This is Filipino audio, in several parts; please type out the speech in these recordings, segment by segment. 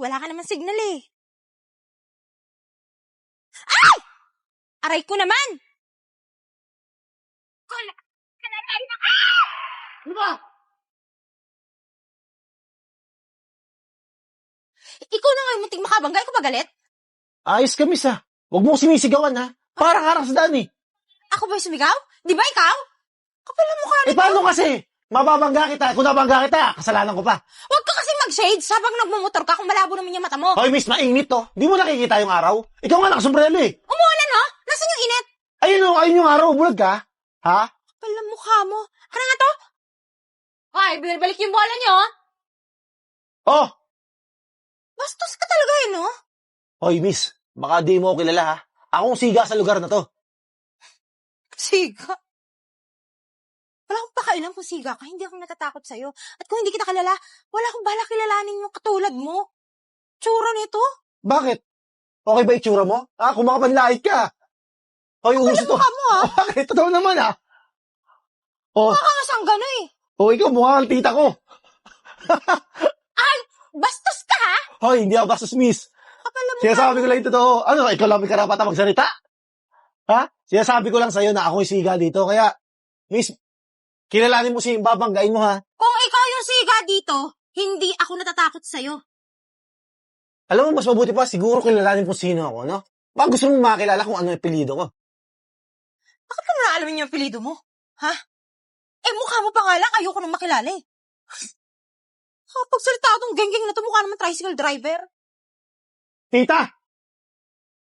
wala ka naman signal eh. Ay! Aray ko naman! Wala ka na rin na. Ano ba? Ikaw na nga yung munting makabangga. Ikaw ba galit? Ayos ka, miss, ha? Huwag mo sinisigawan, ha? Parang harang sa daan, eh. Ako ba yung sumigaw? Di ba ikaw? Kapal ang mukha Eh, nito. paano kasi? Mababangga kita. Kung nabangga kita, kasalanan ko pa. Huwag ka kasi mag-shades habang nagmumotor ka kung malabo naman yung mata mo. Hoy, miss, mainit to. Di mo nakikita yung araw? Ikaw nga nakasombrero, eh. Umuulan, no? Nasaan yung init? Ayun yung araw. Bulag ka. Ha? Kapal ang mukha mo. Ano nga to? Ay, balik yung bola niyo. Oh! Bastos ka talaga eh, no? Hoy, miss. Baka di mo ako kilala, ha? Akong siga sa lugar na to. Siga? Wala akong pakailan kung siga ka. Hindi ako natatakot sa'yo. At kung hindi kita kilala, wala akong bala kilalanin yung katulad mo. Tsura nito. Bakit? Okay ba itsura mo? Ah, kung makapanlait ka. Hoy, uso to. Mukha mo, ha? Bakit? Totoo naman, ha? Oh, Kakasang gano'n eh. ikaw mukha kang tita ko. Ay, bastos ka, ha? Hoy, hindi ako bastos, miss. Kapal ang mukha. Sinasabi ko lang yung totoo. Ano, ikaw lang may karapatan magsalita? Ha? Sinasabi ko lang sa'yo na ako yung siga dito. Kaya, miss, kilalanin mo siya yung babanggain mo, ha? Kung ikaw yung siga dito, hindi ako natatakot sa'yo. Alam mo, mas mabuti pa, siguro kilalanin kung sino ako, no? Baka gusto mong makilala kung ano yung apelyido ko. Bakit mo na alamin yung apelido mo? Ha? Eh, mukha mo pa nga lang, ayoko nang makilala eh. Pagsalita itong geng-geng na to, mukha naman tricycle driver. Tita!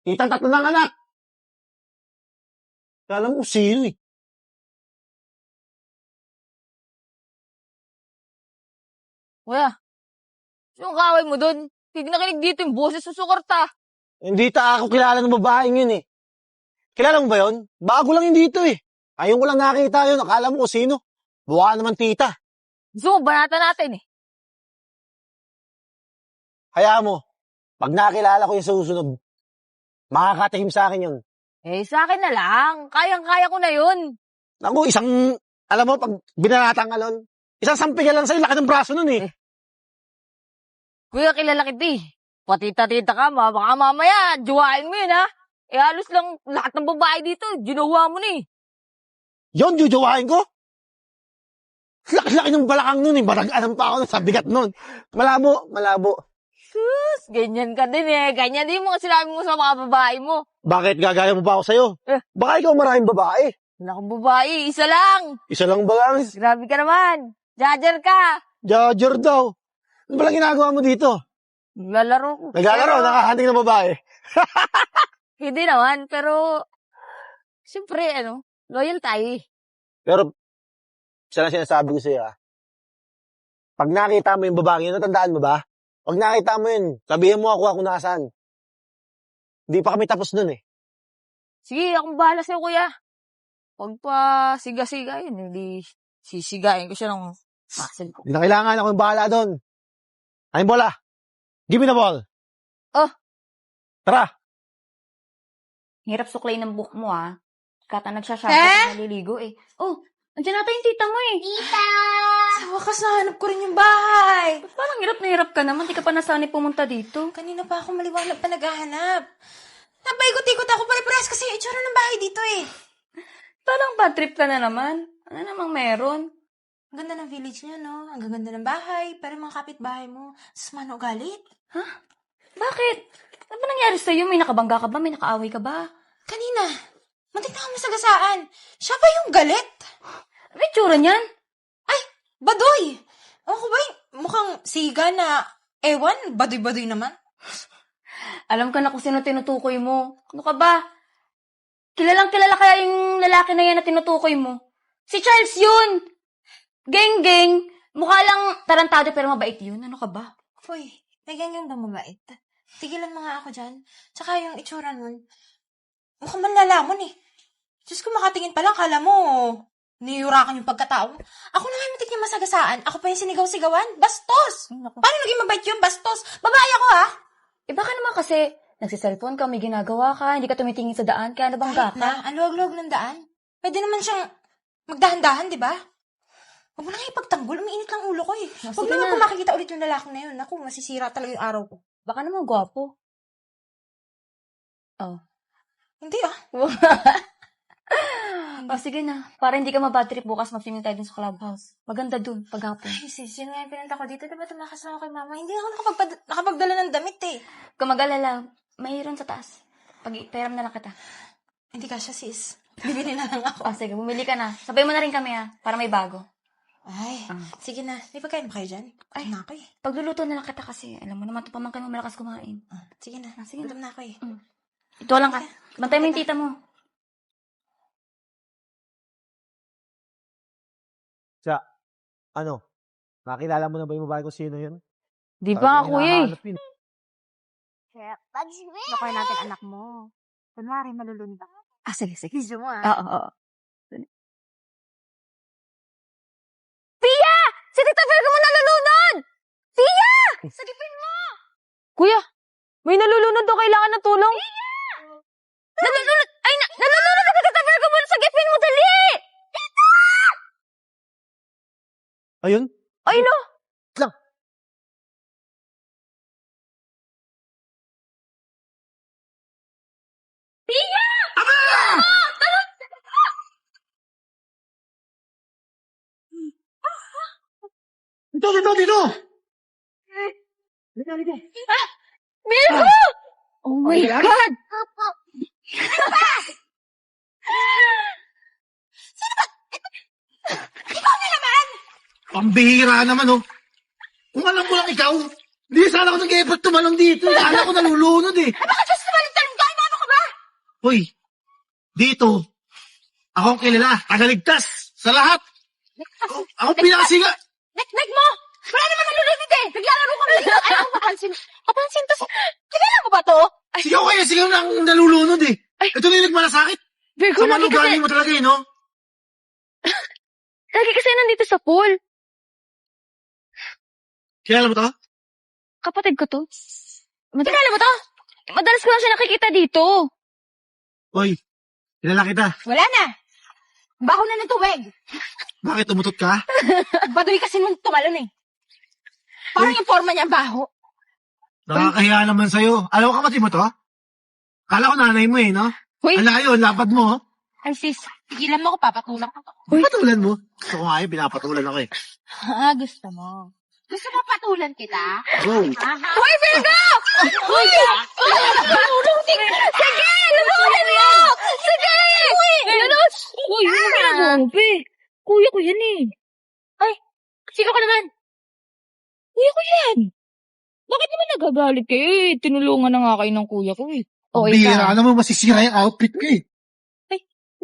Tita, tatlo ng anak! Alam mo sino, eh. Kuya, yung kaway mo dun? Hindi nakinig dito yung boses sa sukarta. Hindi ako kilala ng babaeng yun, eh. Kilala mo ba yun? Bago lang yun dito, eh. Ayun ko lang nakita yun. Akala mo kung sino. Buka naman tita. Gusto mo, banata natin eh. Hayaan mo. Pag nakilala ko yung sa susunod, makakatahim sa akin yun. Eh, sa akin na lang. Kayang-kaya ko na yun. Naku, alam mo, pag binanatang ka nun, isang sampigan lang sa'yo, laki ng braso nun, eh. Kuya, kilala kita eh. Patita-tita ka, baka mamaya, juwain mo yun ha. Eh, halos lang lahat ng babae dito, ginawa mo na eh. Yun, jujuwain ko. Laki-laki ng balakang nun, eh. Marag-alam pa ako sa bigat nun. Malabo. Sus, ganyan ka din eh. Ganyan din mo sinabi mo sa mga babae mo. Bakit gagaya mo ba ako sa'yo? Baka ikaw maraming babae. Wala kang babae, isa lang. Isa lang ba lang? Grabe ka naman. Jajar ka. Jajar daw. Ano ba lang ginagawa mo dito? Naglalaro ko. Naglalaro, nakahanting ng babae. Hindi naman, pero siyempre, loyal tayo eh. Pero, isa lang sinasabi ko sa'yo, ha? Pag nakita mo yung babae yun, natandaan mo ba? Pag nakita mo yun, sabihin mo ako kung nasaan. Hindi pa kami tapos nun, eh. Sige, akong bahala sa'yo, kuya. Huwag pa siga-siga yun, hindi sisigain ko siya ng muscle ko. Hindi na kailangan ako yung bahala doon. Ayun, bola. Give me the ball. Oh. Tara. Hirap suklay ng buhok mo, ah. Kata nagsasabot, naliligo, eh. Oh, andyan nata yung tita mo, eh. Tita! Sa wakas nahanap ko rin yung bahay. Ba't parang hirap na hirap ka naman? Di ka pa nasanay pumunta dito. Kanina pa ako maliwanag pa naghahanap. Napaikot-ikot ako, pare-pares kasi yung itsura ng bahay dito eh. Parang bad trip ka na naman. Ano namang meron? Ang ganda ng village niyo, no? Ang gaganda ng bahay. Pero mga kapitbahay mo, sumano galit. Bakit? Ano ba nangyari sa'yo? May nakabangga ka ba? May nakaaway ka ba? Kanina, muntik na akong masagasaan. Siya ba yung galit? May tsura niyan? Ay, badoy! Ako ba mukhang siga na, ewan, badoy-badoy naman? Alam ka na kung sino tinutukoy mo. Ano ka ba? Kilalang kilala kaya yung lalaki na yan na tinutukoy mo? Si Charles yun! Geng-geng! Mukha lang tarantado pero mabait yun. Ano ka ba? Uy, may ganyan daw mabait. Tigilan mo nga ako dyan. Tsaka yung itsura nun, mukhang manlalamon eh. Diyos ko, makatingin pa lang, kala mo, niyurakan yung pagkatao. Ako na nga yung niya masagasaan. Ako pa yung sinigaw-sigawan. Bastos! Paano naging mabait yun? Bastos! Babae ako, ha? Eh baka naman kasi nagsiselfone ka, may ginagawa ka, hindi ka tumitingin sa daan, kaya nabangga Kahit ka. na, ang luwag-luwag ng daan. Pwede naman siyang magdahan-dahan, di ba? Huwag mo na nga ipagtanggol. Umiinit lang ulo ko eh. Huwag Sige naman na. kung makikita ulit yung lalaki na yun. Naku, masisira talaga yung araw ko. Baka naman gwapo. Hindi ah. O, sige na. Para hindi ka mabad trip bukas, mag-swimming tayo dun sa clubhouse. Maganda dun, paghapon. Ay, sis, yun nga yung pinunta ko dito. Diba tumakas ako kay mama? Hindi ako nakapagdala ng damit eh. Kung mag-alala, mayroon sa taas. Pag-iperam na lang kita. Hindi ka siya, sis. Bibili na lang ako. O, sige, bumili ka na. Sabay mo na rin kami para may bago. Ay, sige na. May pagkain ba kayo dyan? Ay, na ako eh. Pagluluto na lang kita kasi, alam mo naman, ito pamangkin mo malakas kumain. Sige na. Sige na. Gutom na ako eh. Ito lang ka. Bantay mo yung tita mo. Ano? Nakilala mo na ba yung babae kung sino yun? Di pa nga, kuya eh. Hinahanap yun. Nakuha natin anak mo. Kunwari, malulunda. Sige. Video mo ah. Oo. Pia! Si Tita Virgo mo nalulunod! Pia! Sagipin mo! Kuya, may nalulunod daw kailangan ng tulong. Pia! Nalulunod! Ay, nalulunod ako Tita Virgo mo! Sagipin mo, dali! Ayun? Ay, no! Lang. Dito! Virgo! Oh my God! Pambihira naman, oh. Kung alam mo lang ikaw, hindi sana ako nag-effort tumalong dito. Sana ako nalulunod, eh. Bakit just naman talong ka? Ano ka ba? Hoy, dito, ako ang kilala, tagaligtas, sa lahat. Ako pinakasiga. Nek mo! Wala naman nalulunod eh! Naglalaro kami dito! Ayaw ko mapansin. Kapansin to. Kilala mo ba to? Sigaw lang nalulunod, eh. Ito na yung nagmalasakit. Virgo, Sa manugali mo talaga, eh, no? lagi kasi nandito sa pool. Kilala mo to? Kapatid ko to. Kilala mo to? Madalas ko lang siya nakikita dito. Hoy, kilala kita. Wala na. Baho na ng tuweg. Bakit tumutot ka? Baduy kasi nung tumalon eh. Parang yung forma niya baho. Nakakahiya naman sa'yo. Alam mo kapatid mo to? Kala ko nanay mo, eh, no? Hoy. Ala yun, lapad mo, oh. Ay sis, tigilan mo ako, papatulang ko. Patulan mo? Gusto ko nga yun, pinapatulan ako, eh. Gusto mo. Gusto mo patulan kita? Go! Hoy, Virgo! Hoy! Sige! Lunukin mo! Sige! Lunod! Uy, ano ginagawa mo, pe? Kuya ko yan eh. Ay, sino ka naman? Kuya ko yan. Bakit naman nagagalit kayo eh? Tinulungan na nga kayo ng kuya ko eh. O, Bihira naman, masisira yung outfit ko, eh.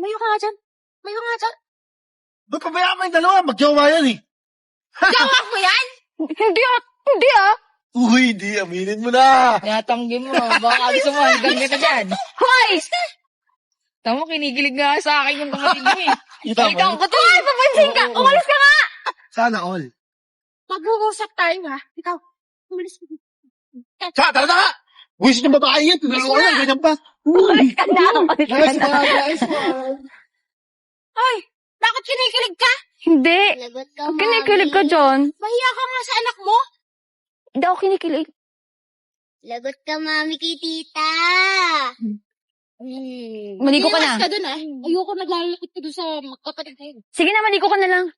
Mayo ka nga dyan. Mayo nga dyan. Ba't pabayaan mo yung dalawa? Magjawa yan, eh. Gawa mo yan? Hindi ah. Uy, di, aminin mo na. Tinatanggi mo. Baka gusto mo, hanggang ka dyan. Hoy! Tama, kinikilig nga sa akin yung kapatid mo eh. Kita mo? ko to. Ay, papansin ka! Umalis ka nga! Sana all. Mag-uusap tayo ha. Ikaw, umalis mo. Tara na! Wish ng babae yan. Tinulungan ko lang, ganyan pa. Umalis ka na! Nice one, nice one. Ay, bakit kinikilig ka? Hindi. Lagot ka, Kinikilig ka dyan. Mahiya ka nga sa anak mo. Hindi ako kinikilig. Lagot ka, mami, kay tita. Maligo ka na. Iwas ka dun ah. Ayoko naglalakit ka dun sa kapatid kayo. Sige na, maligo ka na lang.